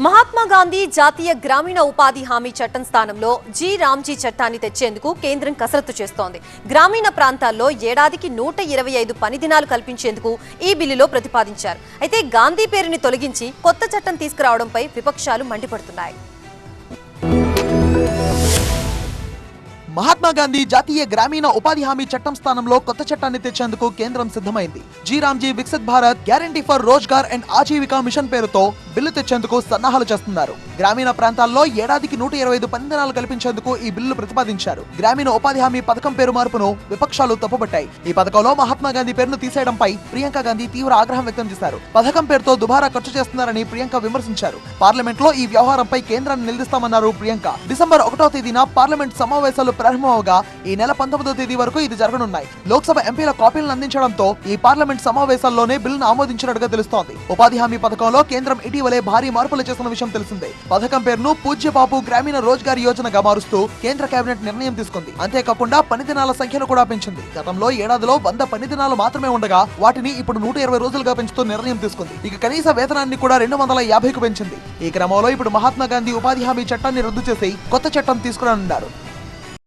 మహాత్మా గాంధీ జాతీయ గ్రామీణ ఉపాధి హామీ చట్టం స్థానంలో జి రామ్జీ చట్టాన్ని తెచ్చేందుకు కేంద్రం కసరత్తు చేస్తోంది. గ్రామీణ ప్రాంతాల్లో ఏడాదికి 125 పని దినాలు కల్పించేందుకు ఈ బిల్లులో ప్రతిపాదించారు. అయితే గాంధీ పేరుని తొలగించి కొత్త చట్టం తీసుకురావడంపై విపక్షాలు మండిపడుతున్నాయి. మహాత్మా గాంధీ జాతీయ గ్రామీణ ఉపాధి హామీ చట్టం స్థానంలో కొత్త చట్టాన్ని తెచ్చేందుకు కేంద్రం సిద్ధమైంది. G RAM G Viksit Bharat guarantee for Rozgar and Ajeevika mission పేరుతో బిల్లు తెచ్చేందుకు సన్నాహాలు చేస్తున్నారు. గ్రామీణ ప్రాంతాల్లో ఏడాదికి 125 పని దినాలు కల్పించేందుకు ఈ బిల్లు ప్రతిపాదించారు. గ్రామీణ ఉపాధి హామీ పథకం పేరు మార్పును విపక్షాలు తప్పుపట్టాయి. ఈ పథకంలో మహాత్మా గాంధీ పేరును తీసేయడంపై ప్రియాంక గాంధీ తీవ్ర ఆగ్రహం వ్యక్తం చేశారు. పథకం పేరుతో దుబారా ఖర్చు చేస్తున్నారని ప్రియాంక విమర్శించారు. పార్లమెంట్ లో ఈ వ్యవహారంపై కేంద్రాన్ని నిలదీస్తామన్నారు ప్రియాంక. డిసెంబర్ 1వ తేదీన పార్లమెంట్ సమావేశాలు ప్రారంభమవగా ఈ నెల 19వ తేదీ వరకు ఇది జరగనున్నాయి. లోక్సభ ఎంపీల కాపీలను అందించడంతో ఈ పార్లమెంట్ సమావేశాల్లోనే బిల్లును ఆమోదించినట్టుగా తెలుస్తోంది. ఉపాధి హామీ పథకంలో కేంద్రం ఇటీవలే భారీ మార్పులు చేసిన విషయం తెలిసిందే. పథకం పేరును పూజ్య బాపు గ్రామీణ రోజ్గార్ యోజనగా మారుస్తూ కేంద్ర కేబినెట్ నిర్ణయం తీసుకుంది. అంతేకాకుండా పని దినాల సంఖ్యను కూడా పెంచింది. గతంలో ఏడాదిలో 100 పని దినాలు మాత్రమే ఉండగా వాటిని ఇప్పుడు 120 రోజులుగా పెంచుతూ నిర్ణయం తీసుకుంది. ఇక కనీస వేతనాన్ని కూడా 250కు పెంచింది. ఈ క్రమంలో ఇప్పుడు మహాత్మా గాంధీ ఉపాధి హామీ చట్టాన్ని రద్దు చేసి కొత్త చట్టం తీసుకురానున్నారు.